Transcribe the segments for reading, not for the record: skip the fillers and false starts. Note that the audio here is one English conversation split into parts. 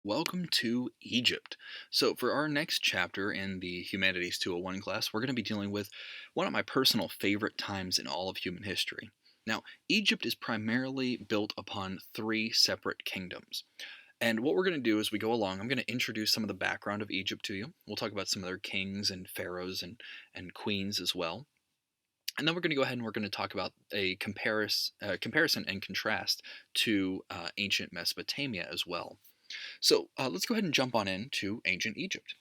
Welcome to Egypt. So, for our next chapter in the Humanities 201 class, we're going to be dealing with one of my personal favorite times in all of human history. Now, Egypt is primarily built upon three separate kingdoms. And what we're going to do as we go along, I'm going to introduce some of the background of Egypt to you. We'll talk about some of their kings and pharaohs and queens as well. And then we're going to go ahead and we're going to talk about a comparison and contrast to ancient Mesopotamia as well. So let's go ahead and jump on into ancient Egypt.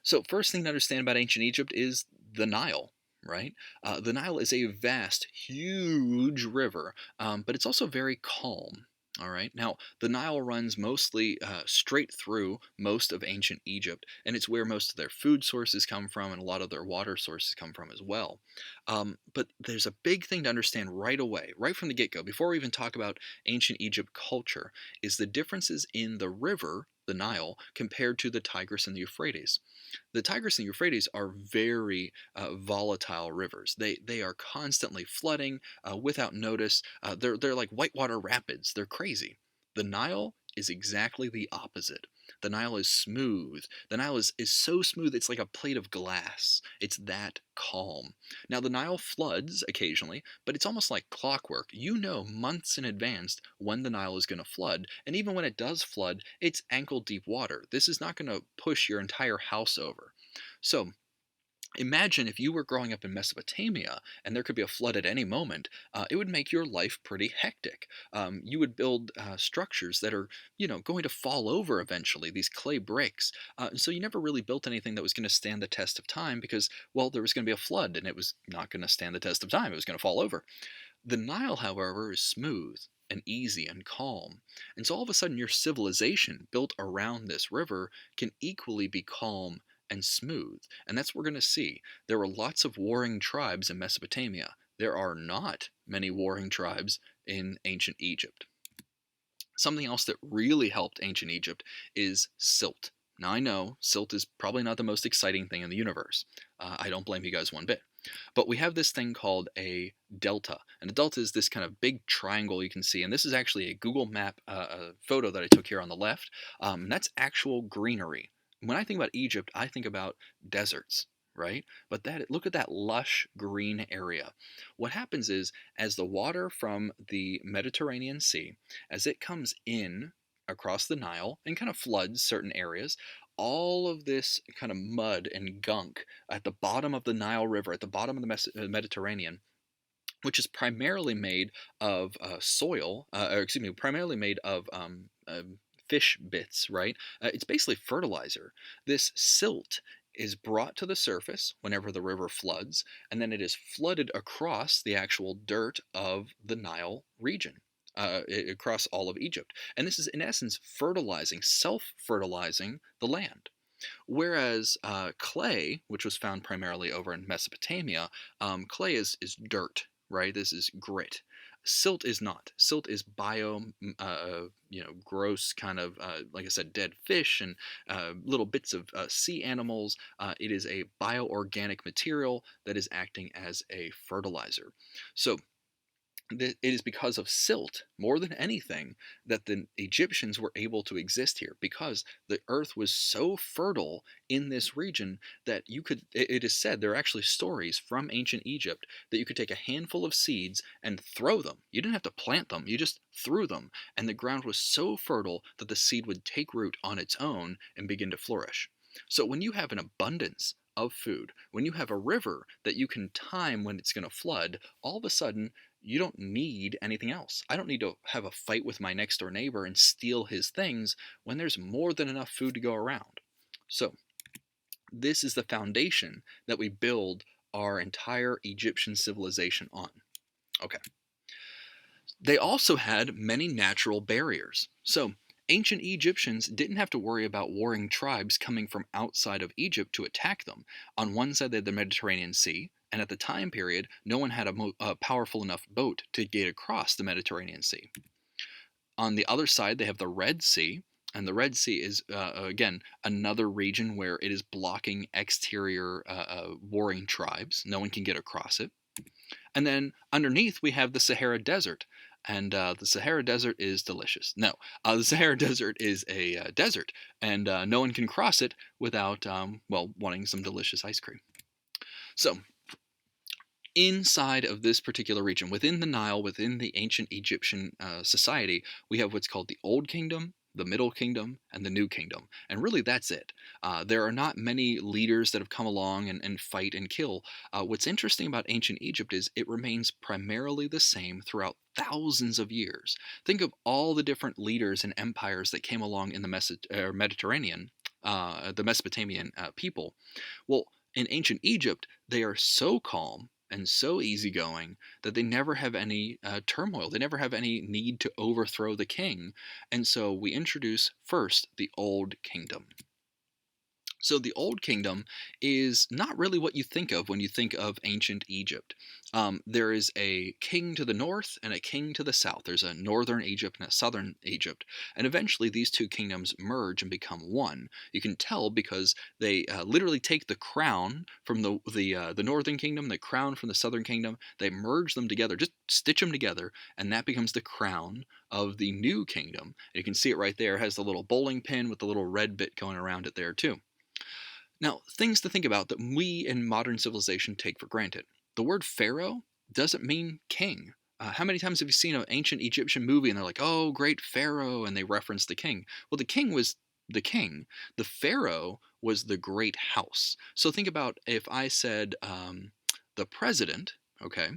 So, first thing to understand about ancient Egypt is the Nile, right? The Nile is a vast, huge river, but it's also very calm. All right. Now, the Nile runs mostly straight through most of ancient Egypt, and it's where most of their food sources come from, and a lot of their water sources come from as well. But there's a big thing to understand right away, right from the get go, before we even talk about ancient Egypt culture, is the differences in the river, the Nile, compared to the Tigris and the Euphrates. The Tigris and Euphrates are very volatile rivers. They are constantly flooding without notice. They're like whitewater rapids. They're crazy. The Nile is exactly the opposite. The Nile is smooth. The Nile is so smooth it's like a plate of glass. It's that calm. Now the Nile floods occasionally, but it's almost like clockwork. You know months in advance when the Nile is going to flood, and even when it does flood, it's ankle deep water. This is not going to push your entire house over. So imagine if you were growing up in Mesopotamia and there could be a flood at any moment, it would make your life pretty hectic. You would build structures that are, going to fall over eventually, these clay bricks. So you never really built anything that was going to stand the test of time because, well, there was going to be a flood and it was not going to stand the test of time. It was going to fall over. The Nile, however, is smooth and easy and calm. And so all of a sudden, your civilization built around this river can equally be calm and smooth. And that's what we're going to see. There were lots of warring tribes in Mesopotamia. There are not many warring tribes in ancient Egypt. Something else that really helped ancient Egypt is silt. Now, I know silt is probably not the most exciting thing in the universe. I don't blame you guys one bit. But we have this thing called a delta. And a delta is this kind of big triangle you can see. And this is actually a Google Map photo that I took here on the left. And that's actual greenery. When I think about Egypt, I think about deserts, right? But look at that lush green area. What happens is, as the water from the Mediterranean Sea, as it comes in across the Nile and kind of floods certain areas, all of this kind of mud and gunk at the bottom of the Nile River, at the bottom of the Mediterranean, which is primarily made of soil, or excuse me, primarily made of fish bits, right? It's basically fertilizer. This silt is brought to the surface whenever the river floods, and then it is flooded across the actual dirt of the Nile region. Across all of Egypt. And this is, in essence, fertilizing, self fertilizing the land. Whereas clay, which was found primarily over in Mesopotamia, clay is dirt, right? This is grit. Silt is not. Silt is gross kind of, like I said, dead fish and little bits of sea animals. It is a bioorganic material that is acting as a fertilizer. So it is because of silt more than anything that the Egyptians were able to exist here because the earth was so fertile in this region that it is said there are actually stories from ancient Egypt that you could take a handful of seeds and throw them. You didn't have to plant them, you just threw them, and the ground was so fertile that the seed would take root on its own and begin to flourish. So when you have an abundance of food, when you have a river that you can time when it's going to flood, all of a sudden you don't need anything else. I don't need to have a fight with my next door neighbor and steal his things when there's more than enough food to go around. So, this is the foundation that we build our entire Egyptian civilization on. Okay. They also had many natural barriers. So, ancient Egyptians didn't have to worry about warring tribes coming from outside of Egypt to attack them. On one side, they had the Mediterranean Sea, and at the time period, no one had a powerful enough boat to get across the Mediterranean Sea. On the other side, they have the Red Sea, and the Red Sea is, again, another region where it is blocking exterior warring tribes. No one can get across it. And then underneath, we have the Sahara Desert. and the Sahara Desert is delicious. No, the Sahara Desert is a desert, and no one can cross it without, well, wanting some delicious ice cream. So, inside of this particular region, within the Nile, within the ancient Egyptian society, we have what's called the Old Kingdom, the Middle Kingdom, and the New Kingdom. And really, that's it. There are not many leaders that have come along and fight and kill. What's interesting about ancient Egypt is it remains primarily the same throughout thousands of years. Think of all the different leaders and empires that came along in the Mediterranean, the Mesopotamian people. Well, in ancient Egypt, they are so calm and so easygoing that they never have any turmoil. They never have any need to overthrow the king. And so we introduce first the Old Kingdom. So the Old Kingdom is not really what you think of when you think of ancient Egypt. There is a king to the north and a king to the south. There's a northern Egypt and a southern Egypt, and eventually these two kingdoms merge and become one. You can tell because they literally take the crown from the northern kingdom, the crown from the southern kingdom. They merge them together, just stitch them together, and that becomes the crown of the new kingdom. You can see it right there. It has the little bowling pin with the little red bit going around it there too. Now, things to think about that we in modern civilization take for granted. The word pharaoh doesn't mean king. How many times have you seen an ancient Egyptian movie and they're like, oh, great pharaoh, and they reference the king? Well, the king was the king. The pharaoh was the great house. So think about if I said the president, okay?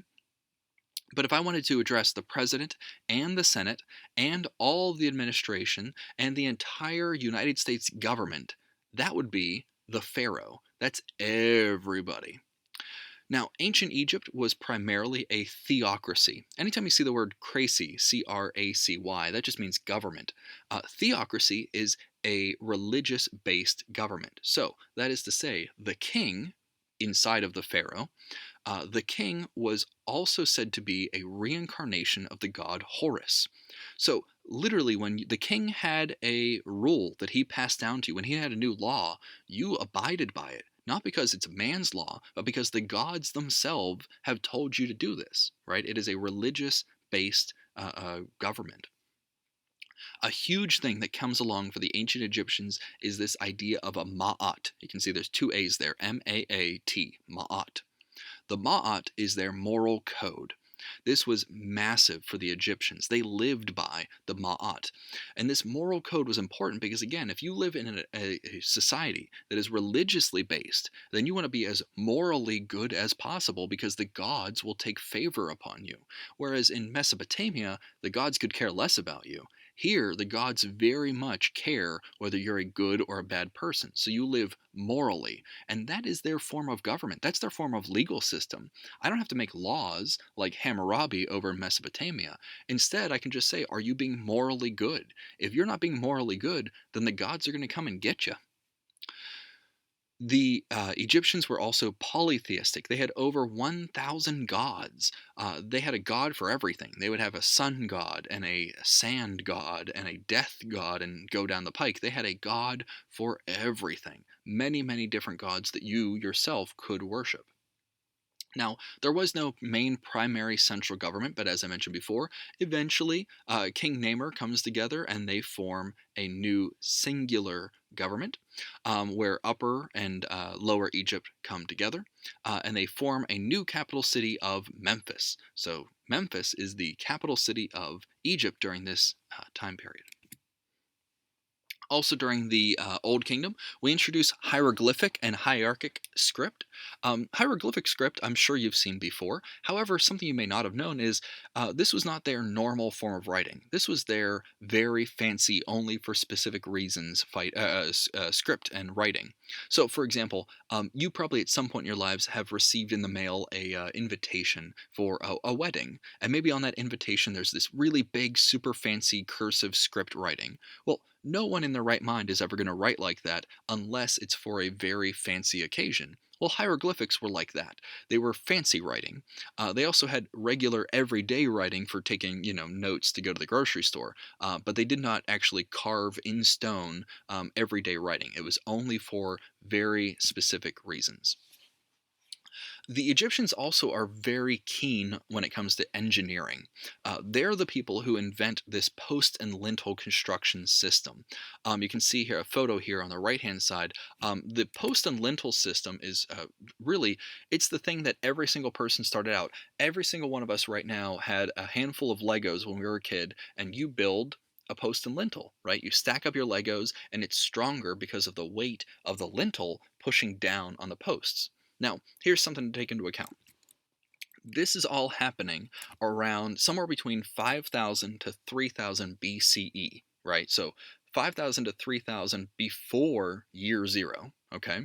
But if I wanted to address the president and the Senate and all the administration and the entire United States government, that would be the pharaoh. That's everybody. Now, ancient Egypt was primarily a theocracy. Anytime you see the word cracy, C R A C Y, that just means government. Theocracy is a religious based government. So, that is to say, the king inside of the pharaoh, the king was also said to be a reincarnation of the god Horus. So, literally, when the king had a rule that he passed down to you, when he had a new law, you abided by it. Not because it's man's law, but because the gods themselves have told you to do this, right? It is a religious based government. A huge thing that comes along for the ancient Egyptians is this idea of a ma'at. You can see there's two A's there, M-A-A-T, ma'at. The Ma'at is their moral code. This was massive for the Egyptians. They lived by the Ma'at. And this moral code was important because, again, if you live in a society that is religiously based, then you want to be as morally good as possible because the gods will take favor upon you. Whereas in Mesopotamia, the gods could care less about you. Here, the gods very much care whether you're a good or a bad person. So you live morally. And that is their form of government. That's their form of legal system. I don't have to make laws like Hammurabi over Mesopotamia. Instead, I can just say, are you being morally good? If you're not being morally good, then the gods are going to come and get you. The Egyptians were also polytheistic. They had over 1,000 gods. They had a god for everything. They would have a sun god and a sand god and a death god and go down the pike. They had a god for everything. Many, many different gods that you yourself could worship. Now, there was no main primary central government, but as I mentioned before, eventually King Namer comes together and they form a new singular government where Upper and Lower Egypt come together and they form a new capital city of Memphis. So, Memphis is the capital city of Egypt during this time period. Also, during the Old Kingdom, we introduce hieroglyphic and hierarchic script. Hieroglyphic script, I'm sure you've seen before. However, something you may not have known is this was not their normal form of writing. This was their very fancy, only for specific reasons script and writing. So, for example, you probably at some point in your lives have received in the mail a invitation for a wedding, and maybe on that invitation there's this really big, super fancy cursive script writing. Well, no one in their right mind is ever going to write like that unless it's for a very fancy occasion. Well, hieroglyphics were like that. They were fancy writing. They also had regular everyday writing for taking, notes to go to the grocery store. But they did not actually carve in stone everyday writing. It was only for very specific reasons. The Egyptians also are very keen when it comes to engineering. They're the people who invent this post and lintel construction system. You can see here a photo here on the right hand side. The post and lintel system is really it's the thing that every single person started out. Every single one of us right now had a handful of Legos when we were a kid, and you build a post and lintel, right? You stack up your Legos, and it's stronger because of the weight of the lintel pushing down on the posts. Now, here's something to take into account. This is all happening around somewhere between 5,000 to 3,000 BCE, right? So 5,000 to 3,000 before year zero, okay?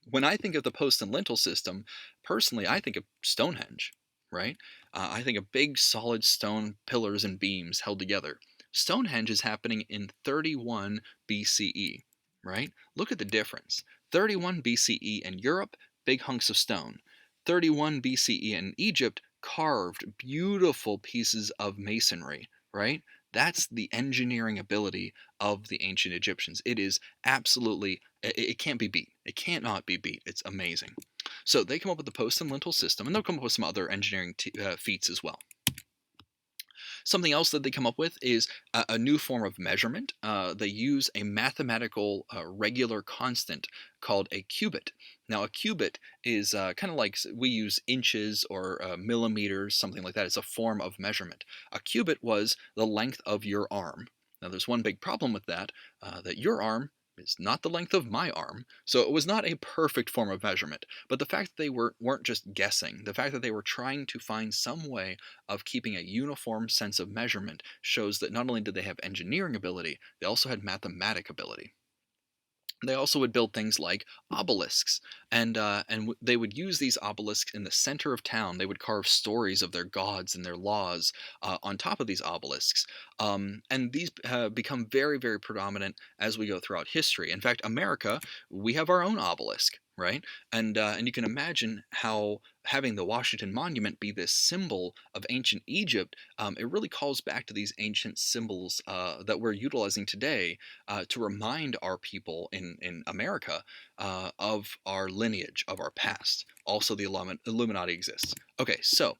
When I think of the post and lintel system, personally, I think of Stonehenge, right? I think of big, solid stone pillars and beams held together. Stonehenge is happening in 31 BCE, right? Look at the difference. 31 BCE in Europe, big hunks of stone. 31 BCE in Egypt, carved, beautiful pieces of masonry, right? That's the engineering ability of the ancient Egyptians. It is absolutely, it can't be beat. It cannot be beat. It's amazing. So they come up with the post and lintel system, and they'll come up with some other engineering feats as well. Something else that they come up with is a new form of measurement. They use a mathematical regular constant called a cubit. Now, a cubit is kind of like we use inches or millimeters, something like that. It's a form of measurement. A cubit was the length of your arm. Now, there's one big problem with that, that your arm is not the length of my arm, so it was not a perfect form of measurement. But the fact that they weren't just guessing, the fact that they were trying to find some way of keeping a uniform sense of measurement shows that not only did they have engineering ability, they also had mathematic ability. They also would build things like obelisks, and they would use these obelisks in the center of town. They would carve stories of their gods and their laws on top of these obelisks, and these become very, very predominant as we go throughout history. In fact, America, we have our own obelisk, right? And you can imagine how having the Washington Monument be this symbol of ancient Egypt, it really calls back to these ancient symbols that we're utilizing today to remind our people in America of our lineage, of our past. Also, the Illuminati exists. Okay, so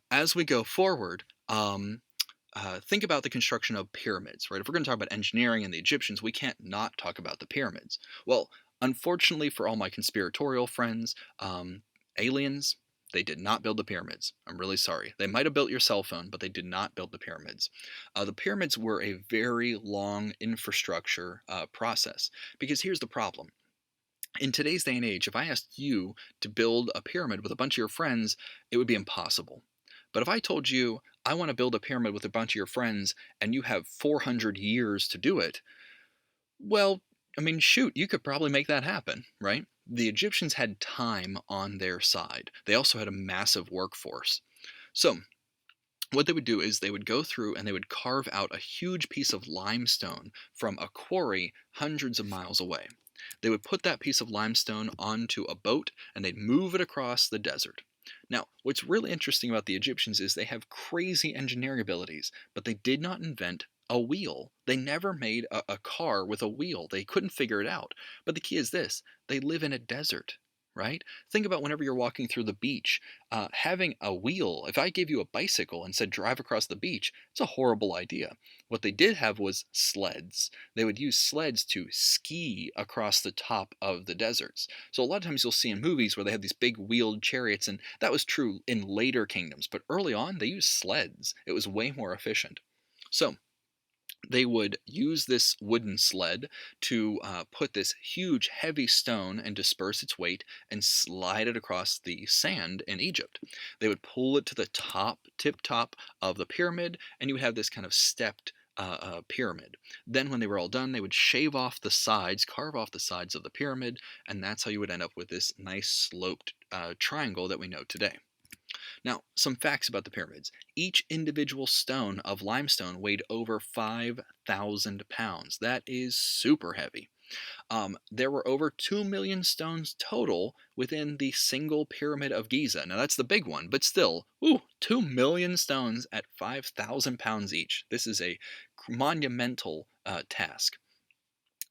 as we go forward, think about the construction of pyramids, right? If we're going to talk about engineering and the Egyptians, we can't not talk about the pyramids. Well, unfortunately for all my conspiratorial friends, aliens, they did not build the pyramids. I'm really sorry. They might have built your cell phone, but they did not build the pyramids. The pyramids were a very long infrastructure process. Because here's the problem. In today's day and age, if I asked you to build a pyramid with a bunch of your friends, it would be impossible. But if I told you, I want to build a pyramid with a bunch of your friends, and you have 400 years to do it, well, I mean, shoot, you could probably make that happen, right? The Egyptians had time on their side. They also had a massive workforce. So, what they would do is they would go through and they would carve out a huge piece of limestone from a quarry hundreds of miles away. They would put that piece of limestone onto a boat and they'd move it across the desert. Now, what's really interesting about the Egyptians is they have crazy engineering abilities, but they did not invent a wheel. They never made a car with a wheel. They couldn't figure it out. But the key is this: they live in a desert, right? Think about whenever you're walking through the beach, having a wheel. If I gave you a bicycle and said drive across the beach, it's a horrible idea. What they did have was sleds. They would use sleds to ski across the top of the deserts. So a lot of times you'll see in movies where they have these big wheeled chariots, and that was true in later kingdoms. But early on, they used sleds. It was way more efficient. So they would use this wooden sled to put this huge heavy stone and disperse its weight and slide it across the sand in Egypt. They would pull it to the tip top of the pyramid, and you would have this kind of stepped pyramid. Then, when they were all done, they would shave off the sides, carve off the sides of the pyramid, and that's how you would end up with this nice sloped triangle that we know today. Now, some facts about the pyramids. Each individual stone of limestone weighed over 5,000 pounds. That is super heavy. There were over 2 million stones total within the single pyramid of Giza. Now, that's the big one, but still, 2 million stones at 5,000 pounds each. This is a monumental task.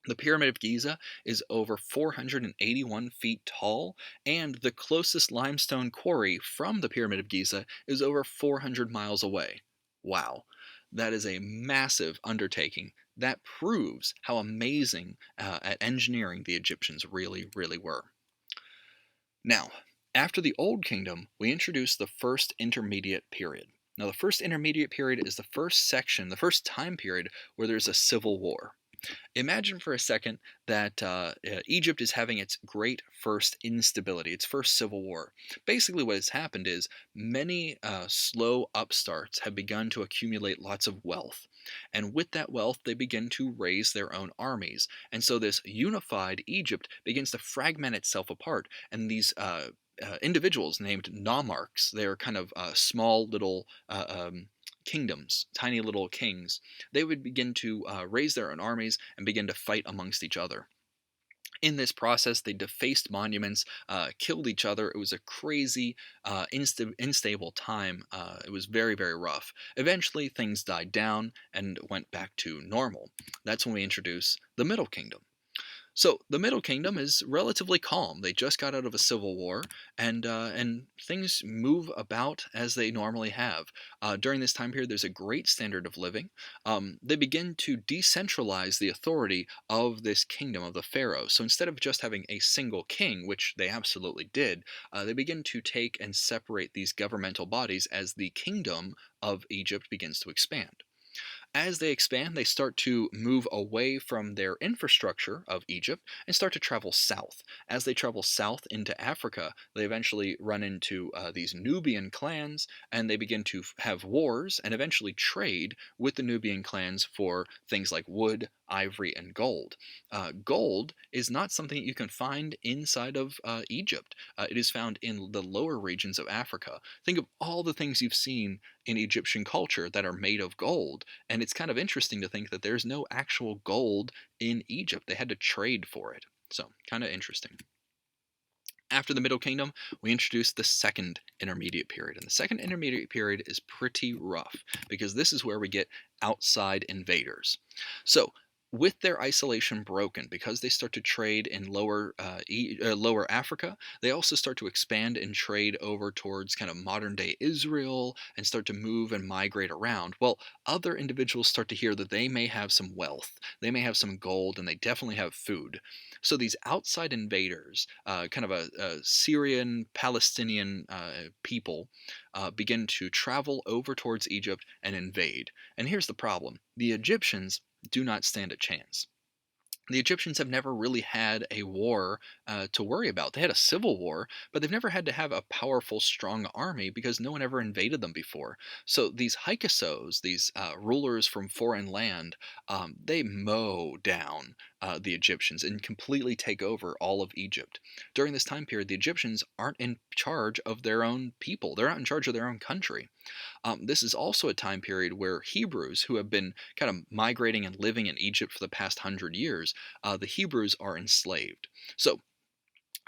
The Pyramid of Giza is over 481 feet tall, and the closest limestone quarry from the Pyramid of Giza is over 400 miles away. Wow, that is a massive undertaking. That proves how amazing at engineering the Egyptians really, really were. Now, after the Old Kingdom, we introduce the first intermediate period. Now, the first intermediate period is the first section, the first time period where there's a civil war. Imagine for a second that Egypt is having its great first instability, its first civil war. Basically, what has happened is many slow upstarts have begun to accumulate lots of wealth. And with that wealth, they begin to raise their own armies. And so this unified Egypt begins to fragment itself apart. And these individuals named nomarchs, they're kind of small little kingdoms, tiny little kings, they would begin to raise their own armies and begin to fight amongst each other. In this process, they defaced monuments, killed each other. It was a crazy, unstable time. It was very, very rough. Eventually, things died down and went back to normal. That's when we introduce the Middle Kingdom. So the Middle Kingdom is relatively calm. They just got out of a civil war, and things move about as they normally have. During this time period, there's a great standard of living. They begin to decentralize the authority of this kingdom of the pharaoh. So instead of just having a single king, which they absolutely did, they begin to take and separate these governmental bodies as the kingdom of Egypt begins to expand. As they expand, they start to move away from their infrastructure of Egypt and start to travel south. As they travel south into Africa, they eventually run into these Nubian clans and they begin to have wars and eventually trade with the Nubian clans for things like wood, ivory, and gold. Gold is not something that you can find inside of Egypt. It is found in the lower regions of Africa. Think of all the things you've seen in Egyptian culture that are made of gold, and it's kind of interesting to think that there's no actual gold in Egypt. They had to trade for it. So, kind of interesting. After the Middle Kingdom, we introduced the second intermediate period. And the second intermediate period is pretty rough because this is where we get outside invaders. So, with their isolation broken, because they start to trade in lower Africa, they also start to expand and trade over towards kind of modern day Israel and start to move and migrate around. Well, other individuals start to hear that they may have some wealth, they may have some gold, and they definitely have food. So these outside invaders, kind of a Syrian Palestinian people, begin to travel over towards Egypt and invade. And here's the problem: the Egyptians do not stand a chance. The Egyptians have never really had a war to worry about. They had a civil war, but they've never had to have a powerful, strong army because no one ever invaded them before. So these Hyksos, these rulers from foreign land, they mow down the Egyptians and completely take over all of Egypt. During this time period, the Egyptians aren't in charge of their own people. They're not in charge of their own country. This is also a time period where Hebrews, who have been kind of migrating and living in Egypt for the past 100 years, the Hebrews are enslaved. So,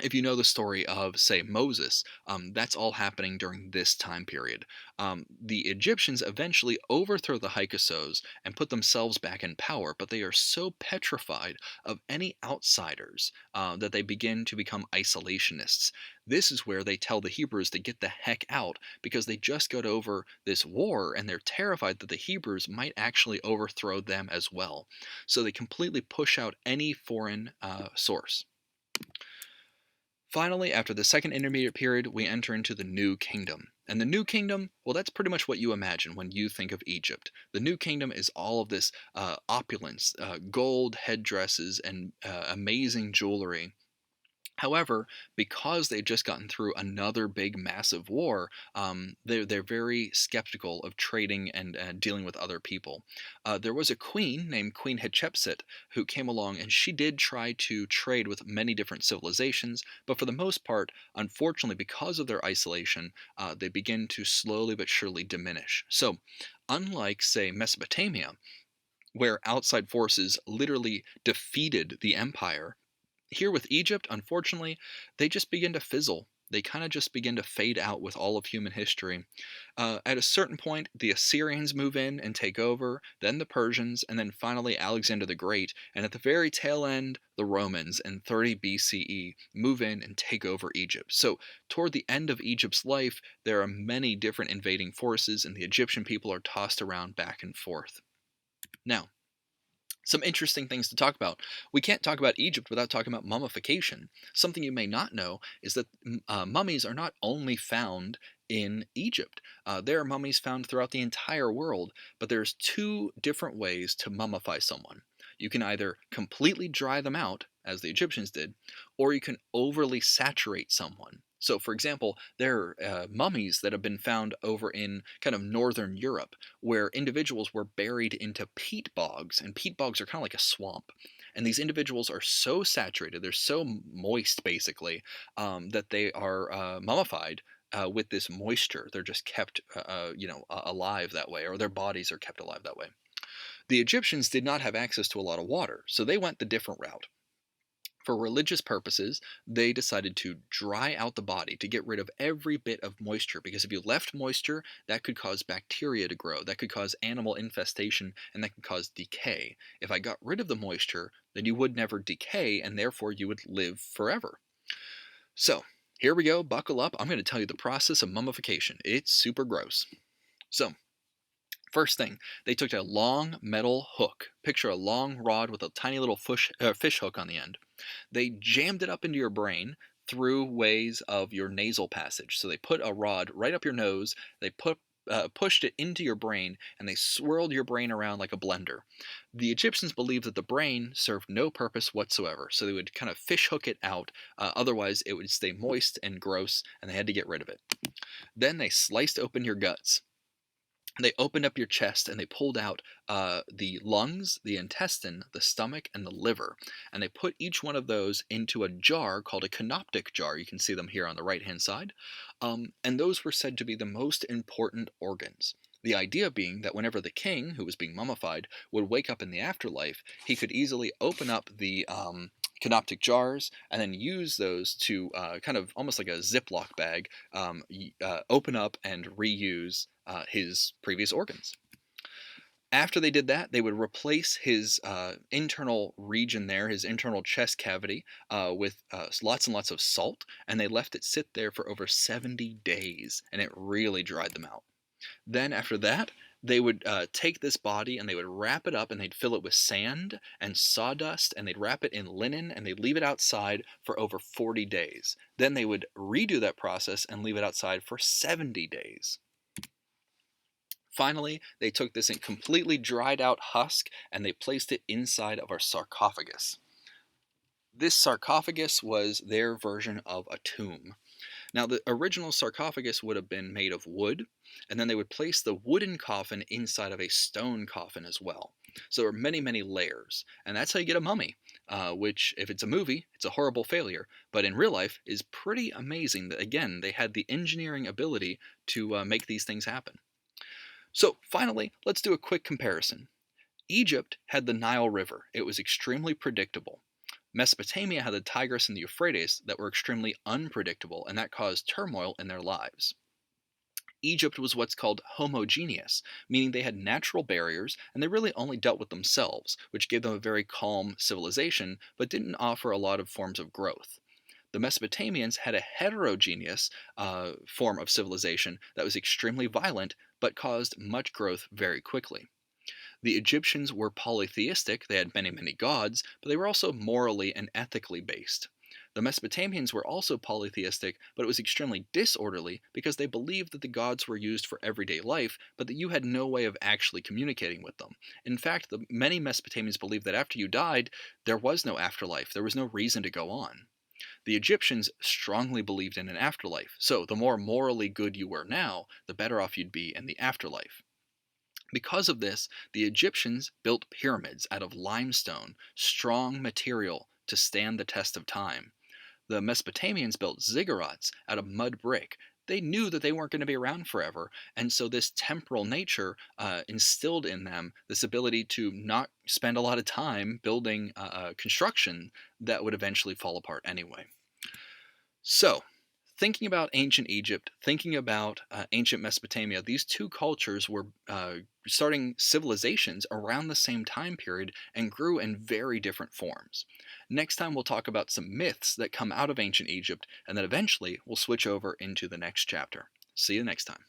if you know the story of, say, Moses, that's all happening during this time period. The Egyptians eventually overthrow the Hyksos and put themselves back in power, but they are so petrified of any outsiders that they begin to become isolationists. This is where they tell the Hebrews to get the heck out because they just got over this war and they're terrified that the Hebrews might actually overthrow them as well. So they completely push out any foreign source. Finally, after the second intermediate period, we enter into the New Kingdom. And the New Kingdom, well, that's pretty much what you imagine when you think of Egypt. The New Kingdom is all of this opulence, gold headdresses, and amazing jewelry. However, because they've just gotten through another big, massive war, they're very skeptical of trading and dealing with other people. There was a queen named Queen Hatshepsut who came along, and she did try to trade with many different civilizations, but for the most part, unfortunately, because of their isolation, they begin to slowly but surely diminish. So, unlike, say, Mesopotamia, where outside forces literally defeated the empire, here with Egypt, unfortunately, they just begin to fizzle. They kind of just begin to fade out with all of human history. At a certain point, the Assyrians move in and take over, then the Persians, and then finally Alexander the Great. And at the very tail end, the Romans in 30 BCE move in and take over Egypt. So, toward the end of Egypt's life, there are many different invading forces, and the Egyptian people are tossed around back and forth. Now, some interesting things to talk about. We can't talk about Egypt without talking about mummification. Something you may not know is that mummies are not only found in Egypt. There are mummies found throughout the entire world, but there's two different ways to mummify someone. You can either completely dry them out, as the Egyptians did, or you can overly saturate someone. So, for example, there are mummies that have been found over in kind of northern Europe where individuals were buried into peat bogs, and peat bogs are kind of like a swamp. And these individuals are so saturated, they're so moist basically, that they are mummified with this moisture. They're just kept, alive that way, or their bodies are kept alive that way. The Egyptians did not have access to a lot of water, so they went the different route. For religious purposes, they decided to dry out the body to get rid of every bit of moisture because if you left moisture, that could cause bacteria to grow, that could cause animal infestation, and that could cause decay. If I got rid of the moisture, then you would never decay and therefore you would live forever. So, here we go, buckle up. I'm going to tell you the process of mummification. It's super gross. So, first thing, they took a long metal hook. Picture a long rod with a tiny little fish hook on the end. They jammed it up into your brain through ways of your nasal passage. So they put a rod right up your nose, they pushed it into your brain, and they swirled your brain around like a blender. The Egyptians believed that the brain served no purpose whatsoever, so they would kind of fish hook it out. Otherwise, it would stay moist and gross, and they had to get rid of it. Then they sliced open your guts. They opened up your chest and they pulled out the lungs, the intestine, the stomach, and the liver. And they put each one of those into a jar called a canoptic jar. You can see them here on the right hand side. And those were said to be the most important organs. The idea being that whenever the king, who was being mummified, would wake up in the afterlife, he could easily open up the canoptic jars and then use those to kind of almost like a Ziploc bag, open up and reuse his previous organs. After they did that, they would replace his internal region there, his internal chest cavity, with lots and lots of salt, and they left it sit there for over 70 days, and it really dried them out. Then, after that, they would take this body and they would wrap it up and they'd fill it with sand and sawdust and they'd wrap it in linen and they'd leave it outside for over 40 days. Then they would redo that process and leave it outside for 70 days. Finally, they took this completely dried out husk and they placed it inside of our sarcophagus. This sarcophagus was their version of a tomb. Now, the original sarcophagus would have been made of wood, and then they would place the wooden coffin inside of a stone coffin as well. So there are many, many layers, and that's how you get a mummy, which, if it's a movie, it's a horrible failure, but in real life is pretty amazing that, again, they had the engineering ability to make these things happen. So, finally, let's do a quick comparison. Egypt had the Nile River. It was extremely predictable. Mesopotamia had the Tigris and the Euphrates that were extremely unpredictable, and that caused turmoil in their lives. Egypt was what's called homogeneous, meaning they had natural barriers and they really only dealt with themselves, which gave them a very calm civilization but didn't offer a lot of forms of growth. The Mesopotamians had a heterogeneous form of civilization that was extremely violent but caused much growth very quickly. The Egyptians were polytheistic, they had many, many gods, but they were also morally and ethically based. The Mesopotamians were also polytheistic, but it was extremely disorderly because they believed that the gods were used for everyday life, but that you had no way of actually communicating with them. In fact, many Mesopotamians believed that after you died, there was no afterlife, there was no reason to go on. The Egyptians strongly believed in an afterlife, so the more morally good you were now, the better off you'd be in the afterlife. Because of this, the Egyptians built pyramids out of limestone, strong material to stand the test of time. The Mesopotamians built ziggurats out of mud brick. They knew that they weren't going to be around forever, and so this temporal nature instilled in them this ability to not spend a lot of time building construction that would eventually fall apart anyway. So, Thinking about ancient Egypt, thinking about ancient Mesopotamia, these two cultures were starting civilizations around the same time period and grew in very different forms. Next time, we'll talk about some myths that come out of ancient Egypt, and then eventually we'll switch over into the next chapter. See you next time.